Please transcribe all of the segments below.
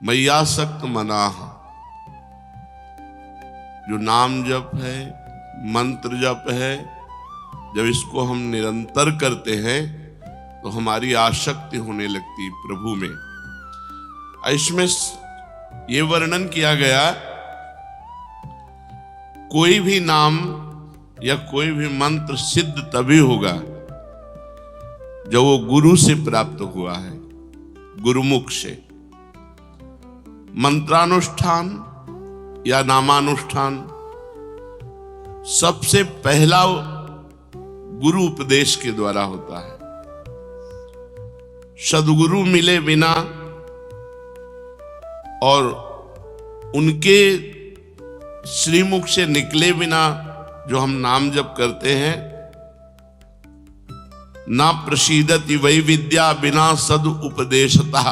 मय्यासक्त मनाः, जो नाम जप है, मंत्र जप है, जब इसको हम निरंतर करते हैं तो हमारी आसक्ति होने लगती प्रभु में। इसमें ये वर्णन किया गया, कोई भी नाम या कोई भी मंत्र सिद्ध तभी होगा जब वो गुरु से प्राप्त हुआ है, गुरुमुख से। मंत्रानुष्ठान या नामानुष्ठान सबसे पहला गुरु उपदेश के द्वारा होता है। सद्गुरु मिले बिना और उनके श्रीमुख से निकले बिना जो हम नाम जप करते हैं, ना प्रसीदति वै विद्या बिना सद उपदेशतः,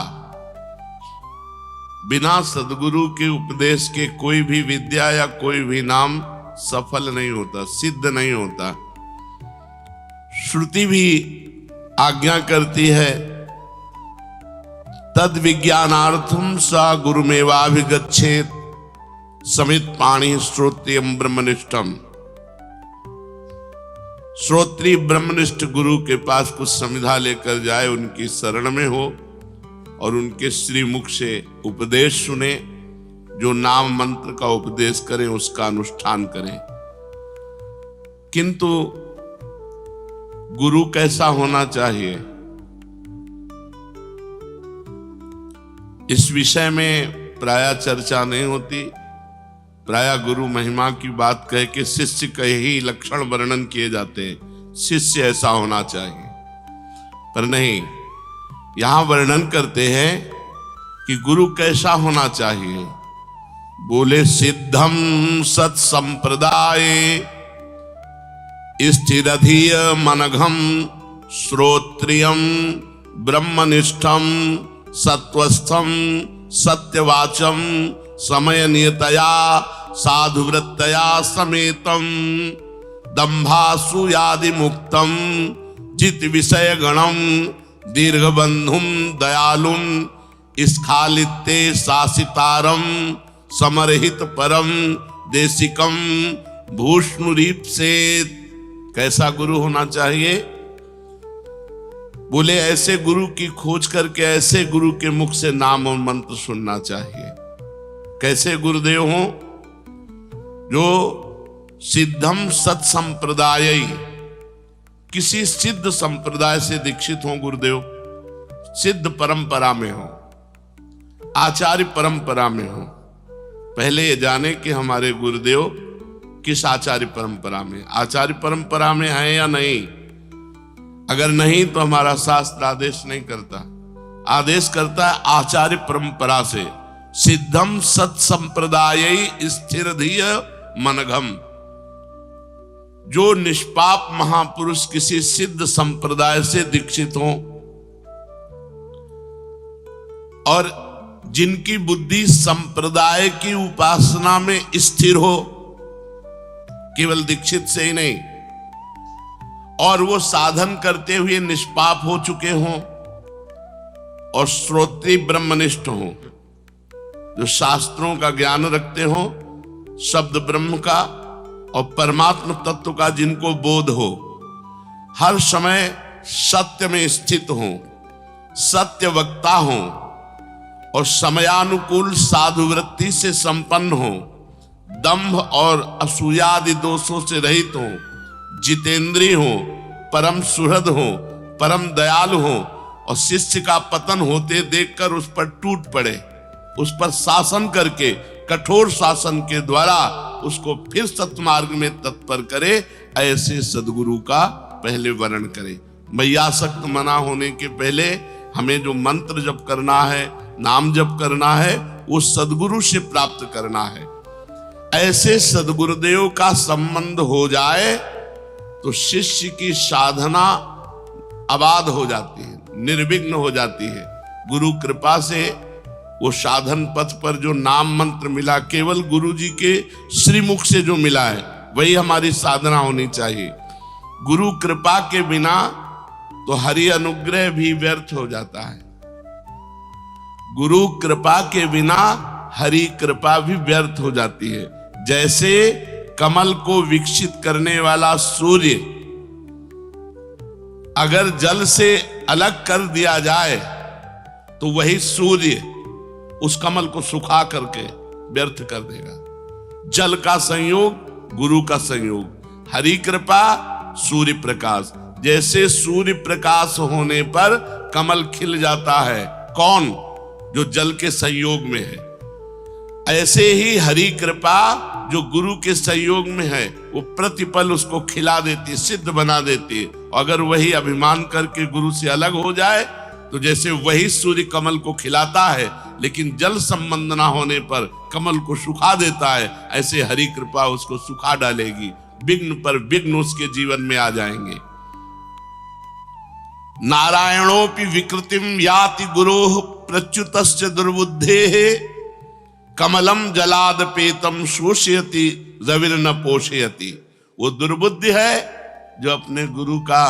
बिना सदगुरु के उपदेश के कोई भी विद्या या कोई भी नाम सफल नहीं होता, सिद्ध नहीं होता। श्रुति भी आज्ञा करती है, तद विज्ञानार्थम सा गुरुमेवाभिगच्छेत समित पाणि श्रोत्रियम ब्रह्मनिष्ठम। श्रोत्री ब्रह्मनिष्ठ गुरु के पास कुछ समिधा लेकर जाए, उनकी शरण में हो और उनके श्रीमुख से उपदेश सुने, जो नाम मंत्र का उपदेश करें उसका अनुष्ठान करें। किंतु गुरु कैसा होना चाहिए, इस विषय में प्रायः चर्चा नहीं होती। प्रायः गुरु महिमा की बात कह के शिष्य के ही लक्षण वर्णन किए जाते हैं, शिष्य ऐसा होना चाहिए, पर नहीं, यहां वर्णन करते हैं कि गुरु कैसा होना चाहिए। बोले सिद्धम सत संप्रदाय स्थिरधिय मनघम श्रोत्रियम ब्रह्मनिष्ठम सत्वस्थम सत्यवाचम समय नियतया साधुवृत्तया समेतम दंभासूयादि मुक्तम जित विषय गणम दीर्घबंधुम दयालुम स्खालिते शासितारम समरहित परम देशिकम भूष्णुरीप से। कैसा गुरु होना चाहिए? बोले ऐसे गुरु की खोज करके ऐसे गुरु के मुख से नाम और मंत्र सुनना चाहिए। कैसे गुरुदेव हो? जो सिद्धम सत संप्रदाय, किसी सिद्ध संप्रदाय से दीक्षित हो गुरुदेव, सिद्ध परंपरा में हो, आचार्य परंपरा में हो। पहले ये जाने कि हमारे गुरुदेव किस आचार्य परंपरा में, आचार्य परंपरा में है या नहीं। अगर नहीं तो हमारा शास्त्र आदेश नहीं करता, आदेश करता है आचार्य परंपरा से। सिद्धम सत संप्रदाय स्थिर धीय मनघम, जो निष्पाप महापुरुष किसी सिद्ध संप्रदाय से दीक्षित हो और जिनकी बुद्धि संप्रदाय की उपासना में स्थिर हो, केवल दीक्षित से ही नहीं, और वो साधन करते हुए निष्पाप हो चुके हों और श्रोत्री ब्रह्मनिष्ठ हों, जो शास्त्रों का ज्ञान रखते हों, शब्द ब्रह्म का और परमात्म तत्व का जिनको बोध हो, हर समय सत्य में स्थित हों, सत्य वक्ता हों और समयानुकूल साधुवृत्ति से संपन्न हों, दंभ और असूयादि दोषों से रहित हों, जितेंद्रिय हो, परम सुहृद हो, परम दयालु हो और शिष्य का पतन होते देखकर उस पर टूट पड़े, उस पर शासन करके कठोर शासन के द्वारा उसको फिर सत्मार्ग में तत्पर करे, ऐसे सदगुरु का पहले वर्णन करे। मय्यासक्त मना होने के पहले हमें जो मंत्र जप करना है, नाम जप करना है, वो सदगुरु से प्राप्त करना है। ऐसे सदगुरुदेव का संबंध हो जाए तो शिष्य की साधना आबाद हो जाती है, निर्विघ्न हो जाती है। गुरु कृपा से वो साधन पथ पर जो नाम मंत्र मिला, केवल गुरु जी के श्रीमुख से जो मिला है, वही हमारी साधना होनी चाहिए। गुरु कृपा के बिना तो हरि अनुग्रह भी व्यर्थ हो जाता है। गुरु कृपा के बिना हरि कृपा भी व्यर्थ हो जाती है। जैसे कमल को विकसित करने वाला सूर्य अगर जल से अलग कर दिया जाए तो वही सूर्य उस कमल को सुखा करके व्यर्थ कर देगा। जल का संयोग, गुरु का संयोग, हरि कृपा, सूर्य प्रकाश। जैसे सूर्य प्रकाश होने पर कमल खिल जाता है, कौन? जो जल के संयोग में है। ऐसे ही हरि कृपा जो गुरु के संयोग में है वो प्रतिपल उसको खिला देती, सिद्ध बना देती। अगर वही अभिमान करके गुरु से अलग हो जाए तो जैसे वही सूर्य कमल को खिलाता है लेकिन जल संबंध ना होने पर कमल को सुखा देता है, ऐसे हरि कृपा उसको सुखा डालेगी। विघ्न पर विघ्न उसके जीवन में आ जाएंगे। नारायणोपि विकृतिम याति गुरोः प्रच्युतस्य दुर्बुद्धेः कमलम जलादपेतम शोषयति रविर्न पोषयति। वो दुर्बुद्धि है जो अपने गुरु का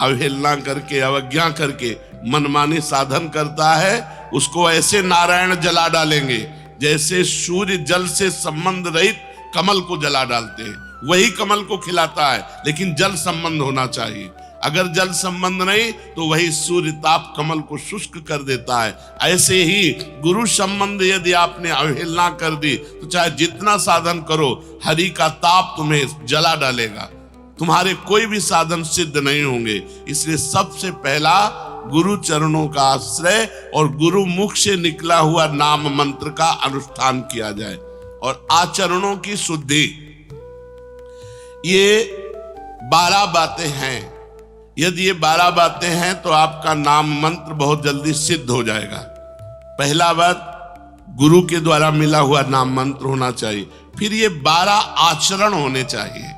अवहेलना करके, अवज्ञा करके मनमानी साधन करता है, उसको ऐसे नारायण जला डालेंगे जैसे सूर्य जल से संबंध रहित कमल को जला डालते हैं। वही कमल को खिलाता है लेकिन जल संबंध होना चाहिए। अगर जल संबंध नहीं तो वही सूर्य ताप कमल को शुष्क कर देता है। ऐसे ही गुरु संबंध यदि आपने अवहेलना कर दी तो चाहे जितना साधन करो, हरि का ताप तुम्हें जला डालेगा। तुम्हारे कोई भी साधन सिद्ध नहीं होंगे। इसलिए सबसे पहला गुरु चरणों का आश्रय और गुरु मुख से निकला हुआ नाम मंत्र का अनुष्ठान किया जाए और आचरणों की शुद्धि। ये 12 बातें हैं। यदि ये 12 बातें हैं तो आपका नाम मंत्र बहुत जल्दी सिद्ध हो जाएगा। पहला बात, गुरु के द्वारा मिला हुआ नाम मंत्र होना चाहिए। फिर ये 12 आचरण होने चाहिए।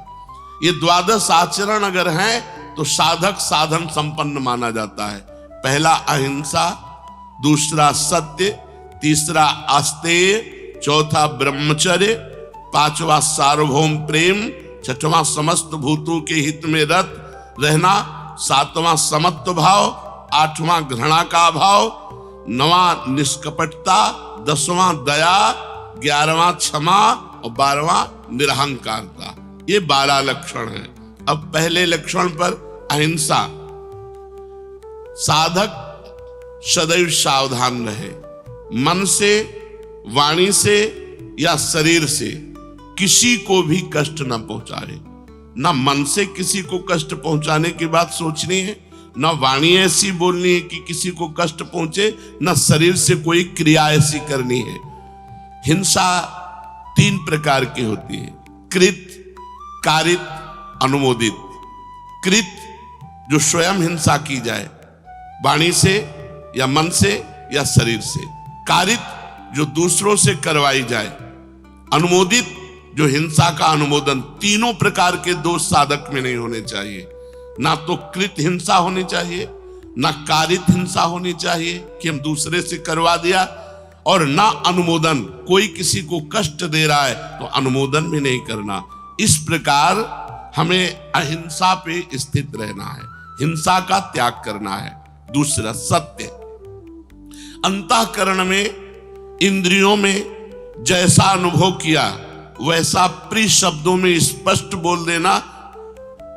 ये 12 आचरण अगर हैं तो साधक साधन संपन्न माना जाता है। पहला अहिंसा, दूसरा सत्य, तीसरा आस्तेय, चौथा ब्रह्मचर्य, पांचवा सार्वभौम प्रेम, छठवां समस्त भूतों के हित में रत रहना, सातवां समत्व भाव, आठवां घृणा का भाव, 9वां निष्कपटता, 10वां दया, 11वां क्षमा और 12वां निरहंकारता। ये 12 लक्षण हैं। अब पहले लक्षण पर अहिंसा। साधक सदैव सावधान रहे, मन से, वाणी से या शरीर से किसी को भी कष्ट न पहुंचाए। ना मन से किसी को कष्ट पहुंचाने की बात सोचनी है, ना वाणी ऐसी बोलनी है कि किसी को कष्ट पहुंचे, ना शरीर से कोई क्रिया ऐसी करनी है। हिंसा 3 प्रकार की होती है, कृत, कारित, अनुमोदित। कृत जो स्वयं हिंसा की जाए, वाणी से या मन से या शरीर से। कारित जो दूसरों से करवाई जाए। अनुमोदित जो हिंसा का अनुमोदन। तीनों प्रकार के दोष साधक में नहीं होने चाहिए। ना तो कृत हिंसा होनी चाहिए, ना कारित हिंसा होनी चाहिए कि हम दूसरे से करवा दिया, और ना अनुमोदन, कोई किसी को कष्ट दे रहा है तो अनुमोदन भी नहीं करना। इस प्रकार हमें अहिंसा पे स्थित रहना है, हिंसा का त्याग करना है। दूसरा सत्य। अंतःकरण में, इंद्रियों में जैसा अनुभव किया वैसा प्रिय शब्दों में स्पष्ट बोल देना,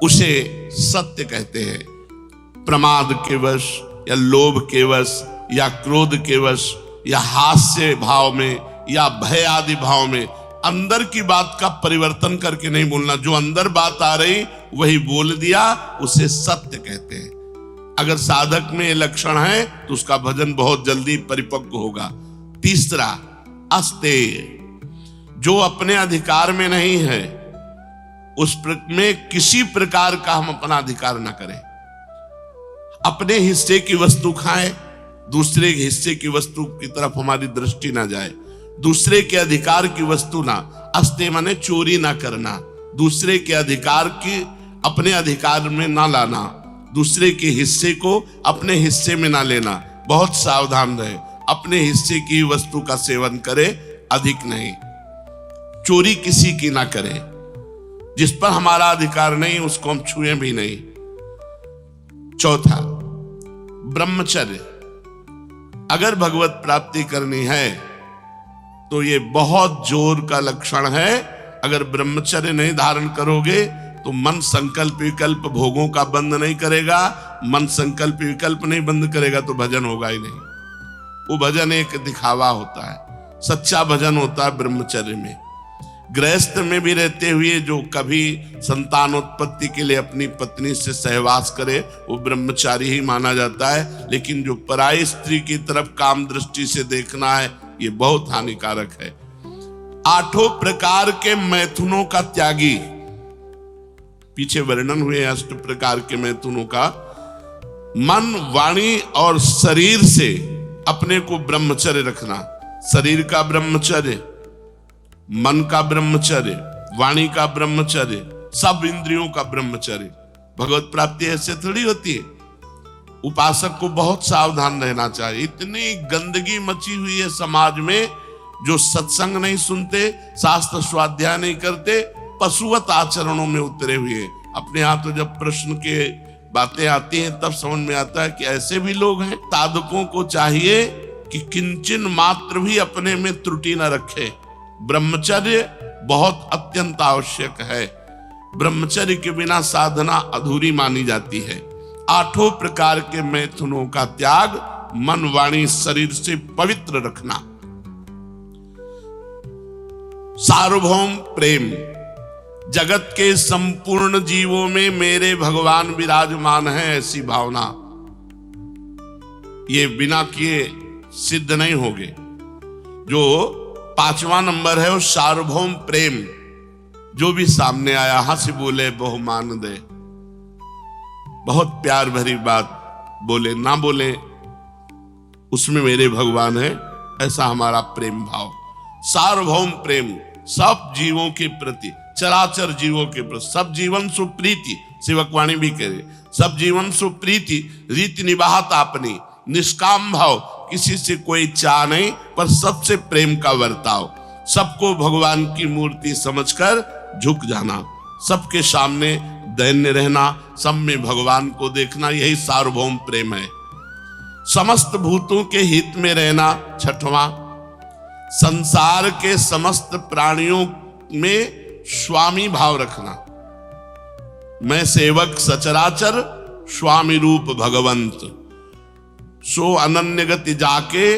उसे सत्य कहते हैं। प्रमाद के वश या लोभ के वश या क्रोध के वश या हास्य भाव में या भय आदि भाव में अंदर की बात का परिवर्तन करके नहीं बोलना। जो अंदर बात आ रही वही बोल दिया, उसे सत्य कहते हैं। अगर साधक में ये लक्षण है तो उसका भजन बहुत जल्दी परिपक्व होगा। तीसरा अस्तेय। जो अपने अधिकार में नहीं है उसमें किसी प्रकार का हम अपना अधिकार ना करें। अपने हिस्से की वस्तु खाएं, दूसरे के हिस्से की वस्तु की तरफ हमारी दृष्टि ना जाए। दूसरे के अधिकार की वस्तु ना, अस्तेय माने चोरी ना करना, दूसरे के अधिकार की अपने अधिकार में ना लाना, दूसरे के हिस्से को अपने हिस्से में ना लेना। बहुत सावधान रहे, अपने हिस्से की वस्तु का सेवन करे, अधिक नहीं। चोरी किसी की ना करें, जिस पर हमारा अधिकार नहीं उसको हम छुए भी नहीं। 4था ब्रह्मचर्य। अगर भगवत प्राप्ति करनी है तो ये बहुत जोर का लक्षण है। अगर ब्रह्मचर्य नहीं धारण करोगे तो मन संकल्प विकल्प भोगों का बंद नहीं करेगा। मन संकल्प विकल्प नहीं बंद करेगा तो भजन होगा ही नहीं। वो भजन एक दिखावा होता है, सच्चा भजन होता है ब्रह्मचर्य में। गृहस्थ में भी रहते हुए जो कभी संतानोत्पत्ति के लिए अपनी पत्नी से सहवास करे वो ब्रह्मचारी ही माना जाता है। लेकिन जो पराई स्त्री की तरफ काम दृष्टि से देखना है ये बहुत हानिकारक है। 8 प्रकार के मैथुनों का त्यागी, पीछे वर्णन हुए 8 प्रकार के मैथुनों का। मन, वाणी और शरीर से अपने को ब्रह्मचर्य रखना। शरीर का ब्रह्मचर्य, मन का ब्रह्मचर्य, वाणी का ब्रह्मचर्य, सब इंद्रियों का ब्रह्मचर्य। भगवत प्राप्ति ऐसे थोड़ी होती है। उपासक को बहुत सावधान रहना चाहिए। इतनी गंदगी मची हुई है समाज में, जो सत्संग नहीं सुनते, शास्त्र स्वाध्याय नहीं करते, पशुवत आचरणों में उतरे हुए। अपने यहाँ तो जब प्रश्न के बातें आती हैं तब समझ में आता है कि ऐसे भी लोग हैं। साधकों को चाहिए कि किंचन मात्र भी अपने में त्रुटि न रखे। ब्रह्मचर्य बहुत अत्यंत आवश्यक है। ब्रह्मचर्य के बिना साधना अधूरी मानी जाती है। 8 प्रकार के मैथुनों का त्याग, मन, वाणी, शरीर से पवित्र रखना। सार्वभौम प्रेम, जगत के संपूर्ण जीवों में मेरे भगवान विराजमान है, ऐसी भावना ये बिना किए सिद्ध नहीं होगे। जो 5वां नंबर है वो सार्वभौम प्रेम। जो भी सामने आया हंस बोले बहुमान दे, बहुत प्यार भरी बात बोले ना बोले उसमें मेरे भगवान है, ऐसा हमारा प्रेम भाव। सार्वभौम प्रेम, सब जीवों के प्रति, चराचर जीवों के प्रति, सब जीवन सुप्रीति, सेवकवाणी भी कह रहे, सब जीवन सुप्रीति, रीति निभात आपनी, निष्काम भाव, किसी से कोई चाह नहीं पर सबसे प्रेम का वर्ताव, सबको भगवान की मूर्ति समझकर झुक जाना, सबके सामने दैन्य रहना, सब में भगवान को देखना, यही सार्वभौम प्रेम है। समस्त भूतों के हित में रहना 6वां, संसार के समस्त प्राणियों में स्वामी भाव रखना। मैं सेवक सचराचर, स्वामी रूप भगवंत, सो अनन्य गति जाके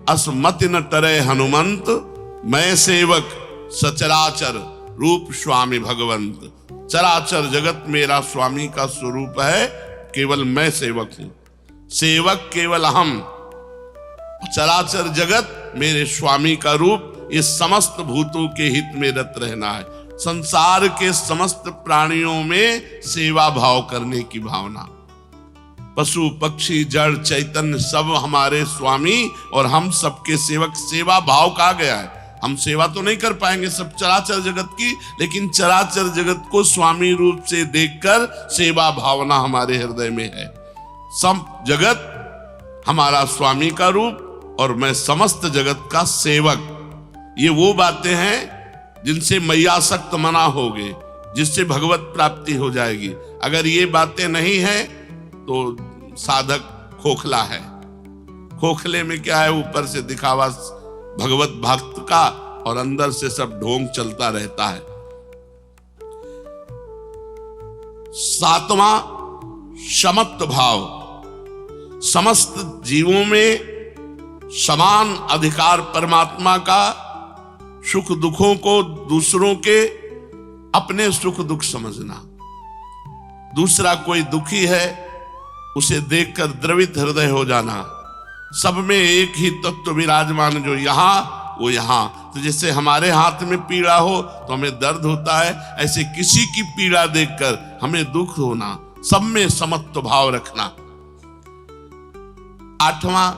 असमति न टरे हनुमंत। मैं सेवक सचराचर, रूप स्वामी भगवंत। चराचर जगत मेरा स्वामी का स्वरूप है, केवल मैं सेवक हूं। सेवक केवल हम, चराचर जगत मेरे स्वामी का रूप। इस समस्त भूतों के हित में रत रहना है। संसार के समस्त प्राणियों में सेवा भाव करने की भावना। पशु पक्षी जड़ चैतन्य सब हमारे स्वामी और हम सबके सेवक। सेवा भाव कहा गया है। हम सेवा तो नहीं कर पाएंगे सब चराचर जगत की, लेकिन चराचर जगत को स्वामी रूप से देखकर सेवा भावना हमारे हृदय में है। सब जगत हमारा स्वामी का रूप और मैं समस्त जगत का सेवक। ये वो बातें हैं जिनसे मैयासक्त मना होगे, जिससे भगवत प्राप्ति हो जाएगी। अगर ये बातें नहीं है तो साधक खोखला है। खोखले में क्या है, ऊपर से दिखावा भगवत भक्त का और अंदर से सब ढोंग चलता रहता है। 7वां समत्व भाव, समस्त जीवों में समान अधिकार परमात्मा का। सुख दुखों को दूसरों के अपने सुख दुख समझना। दूसरा कोई दुखी है उसे देखकर द्रवित हृदय हो जाना। सब में एक ही तत्व विराजमान, जो यहां वो यहां। तो जैसे हमारे हाथ में पीड़ा हो तो हमें दर्द होता है, ऐसे किसी की पीड़ा देखकर हमें दुख होना। सब में समत्व भाव रखना। 8वां,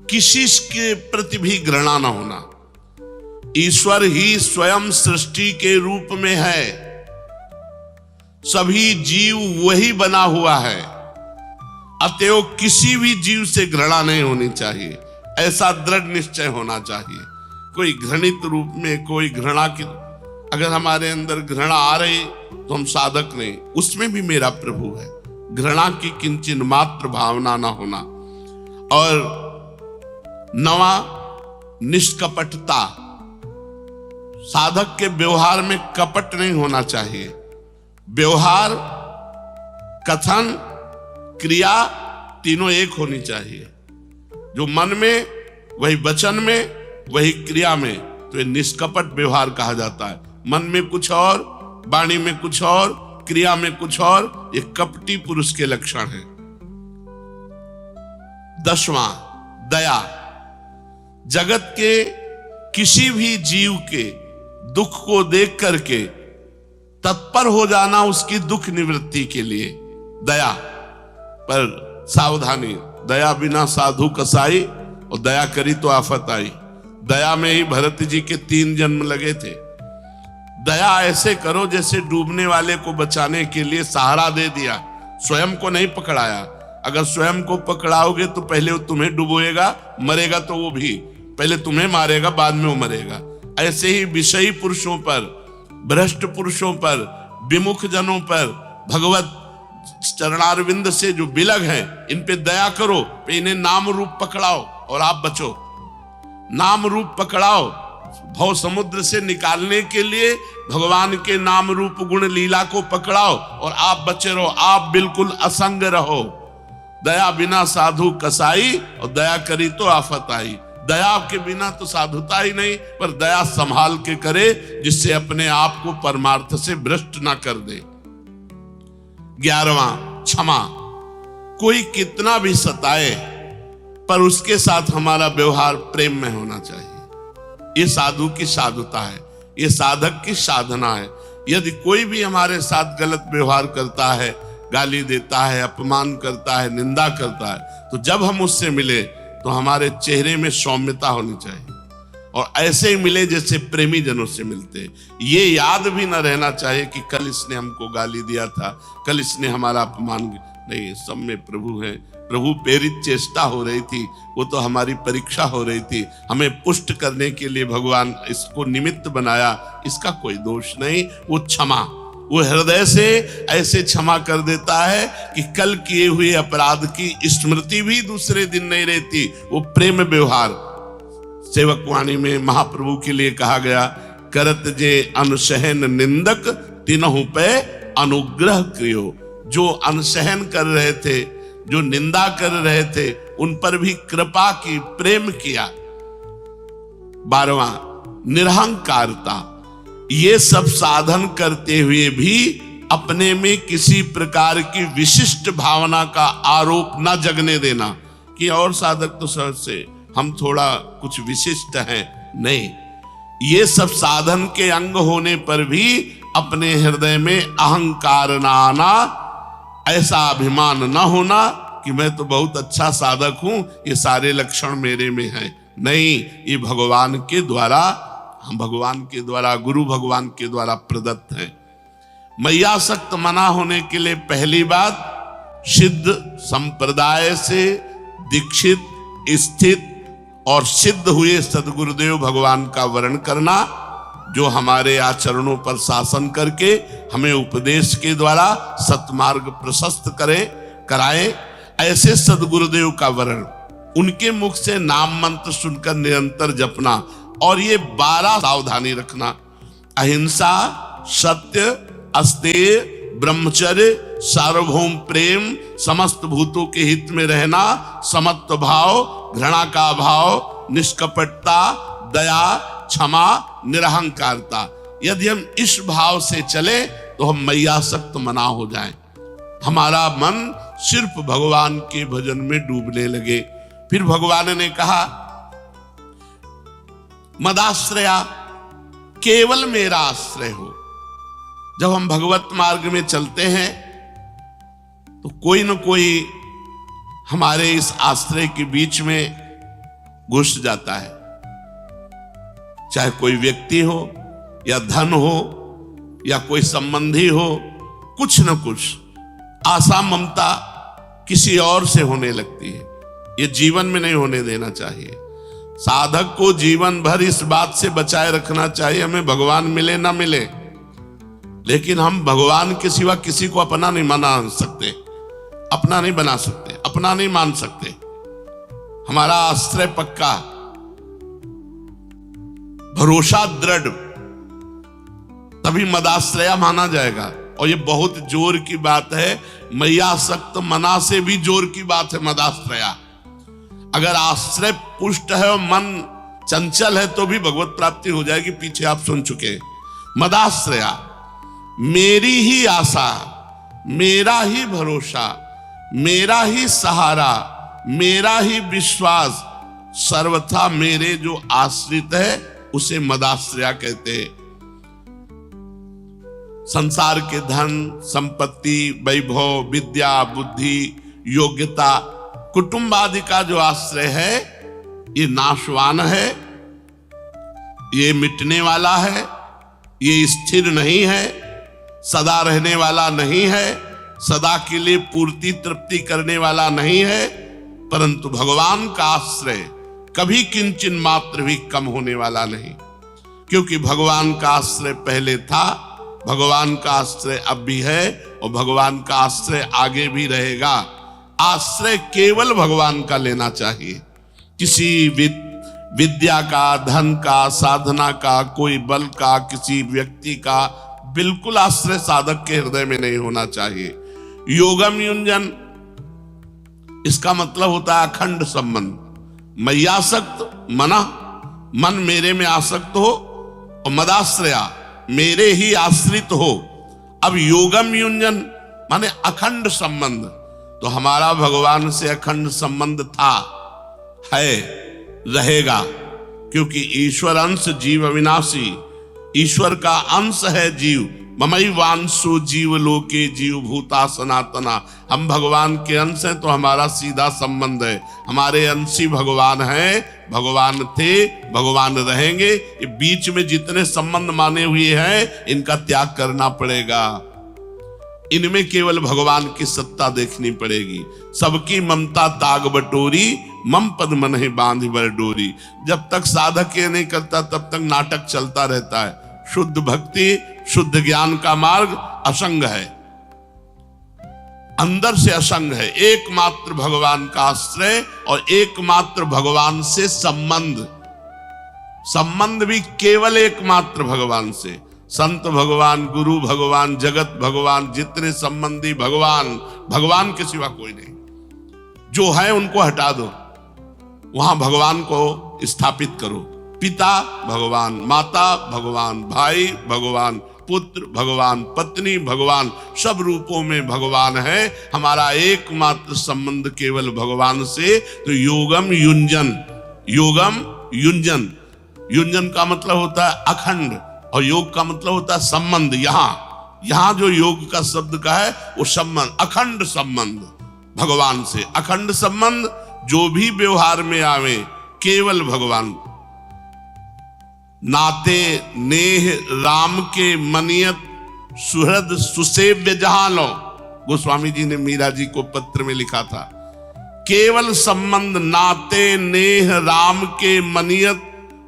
किसी के प्रति भी घृणा न होना। ईश्वर ही स्वयं सृष्टि के रूप में है। सभी जीव वही बना हुआ है, अतएव किसी भी जीव से घृणा नहीं होनी चाहिए। ऐसा दृढ़ निश्चय होना चाहिए। कोई घृणित रूप में कोई घृणा की, अगर हमारे अंदर घृणा आ रही तो हम साधक नहीं, उसमें भी मेरा प्रभु है। घृणा की किंचिन मात्र भावना ना होना। और नवा, निष्कपटता। साधक के व्यवहार में कपट नहीं होना चाहिए। व्यवहार, कथन, क्रिया तीनों एक होनी चाहिए। जो मन में वही वचन में, वही क्रिया में, तो ये निष्कपट व्यवहार कहा जाता है। मन में कुछ और, वाणी में कुछ और, क्रिया में कुछ और, ये कपटी पुरुष के लक्षण हैं। 10वां, दया। जगत के किसी भी जीव के दुख को देख करके तत्पर हो जाना उसकी दुख निवृत्ति के लिए, दया। पर सावधानी, दया बिना साधु कसाई, और दया करी तो आफत आई। दया में ही भरत जी के 3 जन्म लगे थे। दया ऐसे करो जैसे डूबने वाले को बचाने के लिए सहारा दे दिया, स्वयं को नहीं पकड़ाया। अगर स्वयं को पकड़ाओगे तो पहले वो तुम्हें डुबोएगा, मरेगा तो वो भी, पहले तुम्हें मारेगा बाद में वो मरेगा। ऐसे ही विषयी पुरुषों पर, भ्रष्ट पुरुषों पर, विमुख जनों पर, भगवत चरणारविंद से जो बिलग हैं, इन पे दया करो, इन्हें नाम रूप पकड़ाओ और आप बचो। नाम रूप पकड़ाओ, भव समुद्र से निकालने के लिए भगवान के नाम रूप गुण लीला को पकड़ाओ और आप बचे रहो, आप बिल्कुल असंग रहो। दया बिना साधु कसाई, और दया करी तो आफत आई। दया के बिना तो साधुता ही नहीं, पर दया संभाल के करे जिससे अपने आप को परमार्थ से भ्रष्ट ना कर दे। 11वां, क्षमा। कोई कितना भी सताए पर उसके साथ हमारा व्यवहार प्रेम में होना चाहिए। ये साधु की साधुता है, ये साधक की साधना है। यदि कोई भी हमारे साथ गलत व्यवहार करता है, गाली देता है, अपमान करता है, निंदा करता है, तो जब हम उससे मिले तो हमारे चेहरे में सौम्यता होनी चाहिए और ऐसे ही मिले जैसे प्रेमी जनों से मिलते हैं। ये याद भी न रहना चाहिए कि कल इसने हमको गाली दिया था, कल इसने हमारा अपमान। नहीं, सब में प्रभु है। प्रभु प्रेरित चेष्टा हो रही थी, वो तो हमारी परीक्षा हो रही थी। हमें पुष्ट करने के लिए भगवान इसको निमित्त बनाया, इसका कोई दोष नहीं। वो क्षमा, वो हृदय से ऐसे क्षमा कर देता है कि कल किए हुए अपराध की स्मृति भी दूसरे दिन नहीं रहती। वो प्रेम व्यवहार। सेवक वाणी में महाप्रभु के लिए कहा गया, करत जे अनसहन निंदक तिनहु पे अनुग्रह क्रियो। जो अनसहन कर रहे थे, जो निंदा कर रहे थे, उन पर भी कृपा की, प्रेम किया। 12वां, निरहंकारता। ये सब साधन करते हुए भी अपने में किसी प्रकार की विशिष्ट भावना का आरोप न जगने देना कि और साधक तो सहज से, हम थोड़ा कुछ विशिष्ट हैं। नहीं, ये सब साधन के अंग होने पर भी अपने हृदय में अहंकार न आना, ऐसा अभिमान न होना कि मैं तो बहुत अच्छा साधक हूं, ये सारे लक्षण मेरे में हैं। नहीं, ये भगवान के द्वारा, हम भगवान के द्वारा, गुरु भगवान के द्वारा प्रदत्त है। मैयासक्त मना होने के लिए पहली बात, सिद्ध संप्रदाय से दीक्षित, स्थित और सिद्ध हुए सदगुरुदेव भगवान का वर्ण करना, जो हमारे आचरणों पर शासन करके हमें उपदेश के द्वारा सत्मार्ग प्रशस्त कराए। ऐसे सदगुरुदेव का वर्ण, उनके मुख से नाम मंत्र सुनकर निरंतर जपना। और ये 12 सावधानी रखना, अहिंसा, सत्य, अस्तेय, ब्रह्मचर्य, सार्वभौम प्रेम, समस्त भूतों के हित में रहना, समत्व भाव, घृणा का भाव, निष्कपटता, दया, क्षमा, निरहंकारता। यदि हम इस भाव से चले तो हम मैयासक्त मना हो जाएं, हमारा मन सिर्फ भगवान के भजन में डूबने लगे। फिर भगवान ने कहा, मदाश्रया, केवल मेरा आश्रय हो। जब हम भगवत मार्ग में चलते हैं तो कोई न कोई हमारे इस आश्रय के बीच में घुस जाता है, चाहे कोई व्यक्ति हो या धन हो या कोई संबंधी हो। कुछ न कुछ आशा ममता किसी और से होने लगती है, ये जीवन में नहीं होने देना चाहिए। साधक को जीवन भर इस बात से बचाए रखना चाहिए, हमें भगवान मिले ना मिले, लेकिन हम भगवान के सिवा किसी को अपना नहीं बना सकते, अपना नहीं बना सकते, अपना नहीं मान सकते। हमारा आश्रय पक्का, भरोसा दृढ़, तभी मदाश्रया माना जाएगा। और ये बहुत जोर की बात है, मय्यासक्त मना से भी जोर की बात है मदाश्रया। अगर आश्रय पुष्ट है और मन चंचल है तो भी भगवत प्राप्ति हो जाएगी, पीछे आप सुन चुके। मदाश्रया, मेरी ही आशा, मेरा ही भरोसा, मेरा ही सहारा, मेरा ही विश्वास, सर्वथा मेरे जो आश्रित है उसे मदाश्रया कहते हैं। संसार के धन संपत्ति, वैभव, विद्या, बुद्धि, योग्यता, कुटुंब आदि का जो आश्रय है ये नाशवान है, ये मिटने वाला है, ये स्थिर नहीं है, सदा रहने वाला नहीं है, सदा के लिए पूर्ति तृप्ति करने वाला नहीं है। परंतु भगवान का आश्रय कभी किंचिन मात्र भी कम होने वाला नहीं, क्योंकि भगवान का आश्रय पहले था, भगवान का आश्रय अब भी है और भगवान का आश्रय आगे भी रहेगा। आश्रय केवल भगवान का लेना चाहिए। किसी विद्या का, धन का, साधना का, कोई बल का, किसी व्यक्ति का बिल्कुल आश्रय साधक के हृदय में नहीं होना चाहिए। योगम युंजन, इसका मतलब होता है अखंड संबंध। मय्यासक्त मना, मन मेरे में आसक्त हो, और मदाश्रया, मेरे ही आश्रित हो। अब योगम युंजन माने अखंड संबंध। तो हमारा भगवान से अखंड संबंध था, है, रहेगा, क्योंकि ईश्वर अंश जीव अविनाशी, ईश्वर का अंश है जीव। ममैवांशो जीव लोके जीव भूता सनातना, हम भगवान के अंश हैं तो हमारा सीधा संबंध है। हमारे अंशी भगवान हैं, भगवान थे, भगवान रहेंगे। ये बीच में जितने संबंध माने हुए हैं इनका त्याग करना पड़ेगा। इनमें केवल भगवान की सत्ता देखनी पड़ेगी। सबकी ममता ताग बटोरी, मम पद मन है बांध बर डोरी। जब तक साधक ये नहीं करता तब तक नाटक चलता रहता है। शुद्ध भक्ति, शुद्ध ज्ञान का मार्ग असंग है, अंदर से असंग है। एकमात्र भगवान का आश्रय और एकमात्र भगवान से संबंध, संबंध भी केवल एकमात्र भगवान से। संत भगवान, गुरु भगवान, जगत भगवान, जितने संबंधी भगवान, भगवान के सिवा कोई नहीं। जो है उनको हटा दो, वहां भगवान को स्थापित करो। पिता भगवान, माता भगवान, भाई भगवान, पुत्र भगवान, पत्नी भगवान, सब रूपों में भगवान है। हमारा एकमात्र संबंध केवल भगवान से। तो योगम युंजन, योगम युंजन, युंजन का मतलब होता है अखंड और योग का मतलब होता है संबंध। यहां जो योग का शब्द का है वो संबंध, अखंड संबंध भगवान से। अखंड संबंध जो भी व्यवहार में आवे केवल भगवान। नाते नेह राम के मनियत सुहृद सुसेव्य जहां लो, गोस्वामी जी ने मीरा जी को पत्र में लिखा था। केवल संबंध, नाते नेह राम के मनियत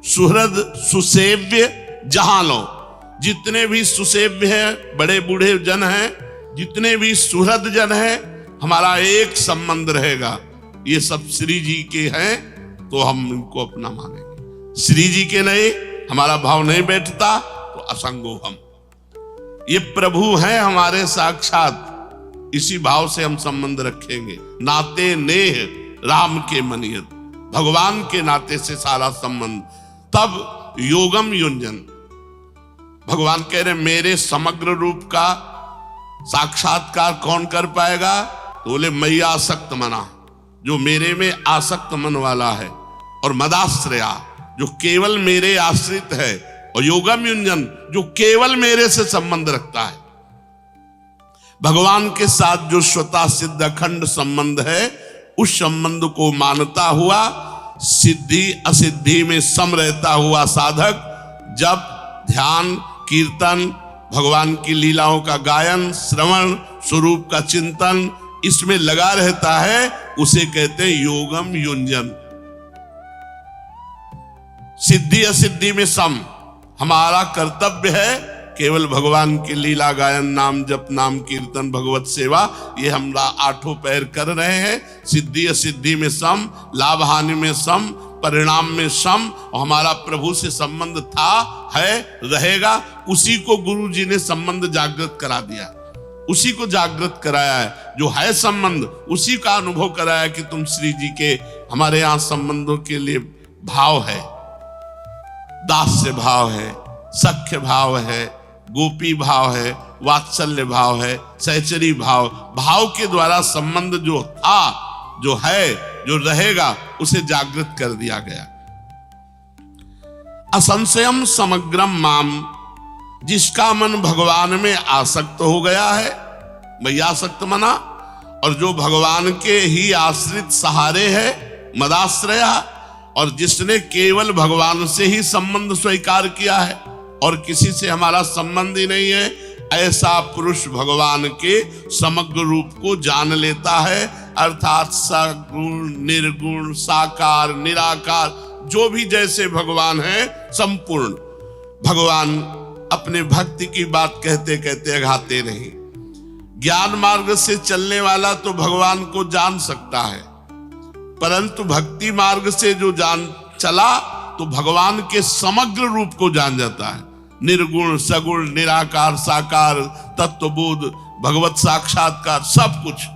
सुहृद सुसेव्य जहां लो। जितने भी सुसेव्य हैं, बड़े बूढ़े जन हैं, जितने भी सुहृद जन हैं, हमारा एक संबंध रहेगा। ये सब श्री जी के हैं तो हम इनको अपना मानेंगे। श्री जी के नहीं, हमारा भाव नहीं बैठता तो असंगो हम। ये प्रभु हैं हमारे साक्षात, इसी भाव से हम संबंध रखेंगे। नाते नेह राम के मनियत, भगवान के नाते से सारा संबंध। तब योगम युंजन, भगवान कह रहे मेरे समग्र रूप का साक्षात्कार कौन कर पाएगा? तो बोले मैया आसक्त मना, जो मेरे में आसक्त मन वाला है, और मदाश्रया जो केवल मेरे आश्रित है, और योगम युंजन जो केवल मेरे से संबंध रखता है। भगवान के साथ जो स्वतः सिद्ध अखंड संबंध है, उस संबंध को मानता हुआ सिद्धि असिद्धि में सम रहता हुआ साधक जब ध्यान, कीर्तन, भगवान की लीलाओं का गायन, श्रवण, स्वरूप का चिंतन, इसमें लगा रहता है, उसे कहते हैं योगम युंजन। सिद्धि असिद्धि में सम। हमारा कर्तव्य है केवल भगवान की लीला गायन, नाम जप, नाम कीर्तन, भगवत सेवा, ये हम 8 पैर कर रहे हैं। सिद्धि असिद्धि में सम, लाभ हानि में सम, परिणाम में सम। और हमारा प्रभु से संबंध था, है, रहेगा। उसी को गुरु जी ने संबंध जागृत करा दिया, उसी को जागृत कराया है। जो है संबंध, उसी का अनुभव कराया कि तुम श्री जी के, हमारे यहां संबंधों के लिए भाव है, दास्य भाव है, सख्य भाव है, गोपी भाव है, वात्सल्य भाव है, सहचरी भाव। भाव के द्वारा संबंध जो था, जो है, जो रहेगा, उसे जागृत कर दिया गया। असंशयम समग्रम माम, जिसका मन भगवान में आसक्त हो गया है, भैया आसक्त मना, और जो भगवान के ही आश्रित सहारे है, मदाश्रया, और जिसने केवल भगवान से ही संबंध स्वीकार किया है और किसी से हमारा संबंध ही नहीं है, ऐसा पुरुष भगवान के समग्र रूप को जान लेता है। अर्थात सगुण, निर्गुण, साकार, निराकार, जो भी जैसे भगवान है, संपूर्ण। भगवान अपने भक्ति की बात कहते कहते अघाते नहीं। ज्ञान मार्ग से चलने वाला तो भगवान को जान सकता है, परंतु भक्ति मार्ग से जो जान चला तो भगवान के समग्र रूप को जान जाता है। निर्गुण, सगुण, निराकार, साकार, तत्वबोध, भगवत साक्षात्कार, सब कुछ।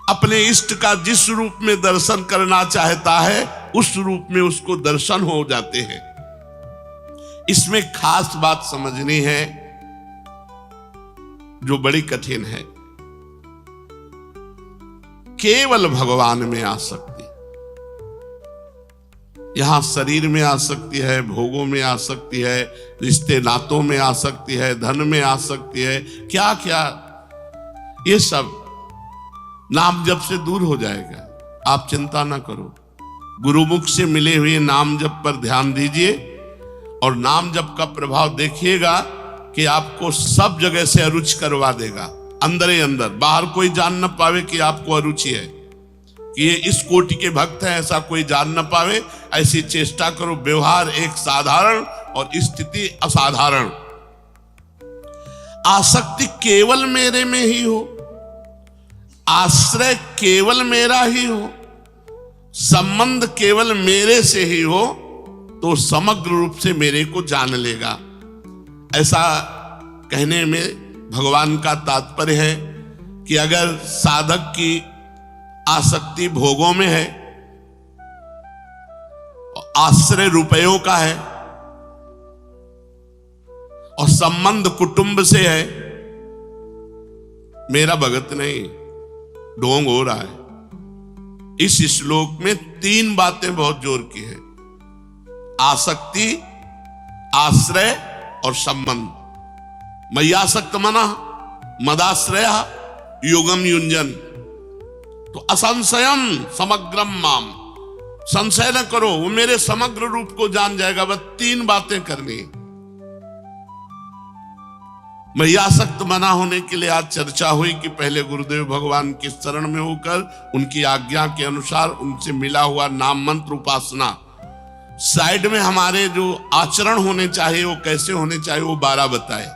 अपने इष्ट का जिस रूप में दर्शन करना चाहता है, उस रूप में उसको दर्शन हो जाते हैं। इसमें खास बात समझनी है जो बड़ी कठिन है। केवल भगवान में आसक्ति, यहां शरीर में आसक्ति है, भोगों में आसक्ति है, रिश्ते नातों में आसक्ति है, धन में आसक्ति है, क्या क्या, ये सब नाम जप से दूर हो जाएगा। आप चिंता ना करो, गुरुमुख से मिले हुए नाम जप पर ध्यान दीजिए और नाम जप का प्रभाव देखिएगा कि आपको सब जगह से अरुचि करवा देगा। अंदर ही अंदर, बाहर कोई जान न पावे कि आपको अरुचि है, कि ये इस कोटि के भक्त हैं, ऐसा कोई जान न पावे। ऐसी चेष्टा करो। व्यवहार एक साधारण और स्थिति असाधारण। आसक्ति केवल मेरे में ही हो, आश्रय केवल मेरा ही हो, संबंध केवल मेरे से ही हो, तो समग्र रूप से मेरे को जान लेगा। ऐसा कहने में भगवान का तात्पर्य है कि अगर साधक की आसक्ति भोगों में है, आश्रय रुपयों का है और संबंध कुटुंब से है, मेरा भगत नहीं, ढोंग हो रहा है। इस श्लोक में 3 बातें बहुत जोर की है: आसक्ति, आश्रय और संबंध। मय्यासक्त मना, मदाश्रया, योगम युंजन। तो असंशयम समग्रम माम, संशय न करो, वो मेरे समग्र रूप को जान जाएगा। बस 3 बातें करनी। मय्यासक्त मना होने के लिए आज चर्चा हुई कि पहले गुरुदेव भगवान के शरण में होकर उनकी आज्ञा के अनुसार उनसे मिला हुआ नाम मंत्र उपासना, साइड में हमारे जो आचरण होने चाहिए वो कैसे होने चाहिए वो 12 बताए।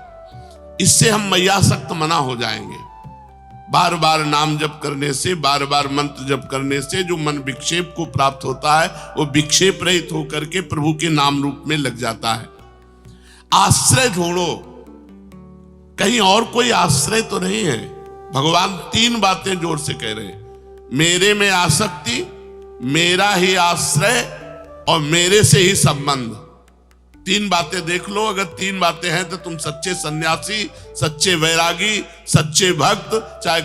इससे हम मय्यासक्त मना हो जाएंगे। बार बार नाम जप करने से, बार बार मंत्र जप करने से जो मन विक्षेप को प्राप्त होता है, वो विक्षेप रहित होकर के प्रभु के नाम रूप में लग जाता है। आश्रय ढूंढो, कहीं और कोई आश्रय तो नहीं है। भगवान 3 बातें जोर से कह रहे हैं: मेरे में आसक्ति, मेरा ही आश्रय और मेरे से ही संबंध। 3 बातें देख लो। अगर 3 बातें हैं तो तुम सच्चे सन्यासी, सच्चे वैरागी, सच्चे भक्त, चाहे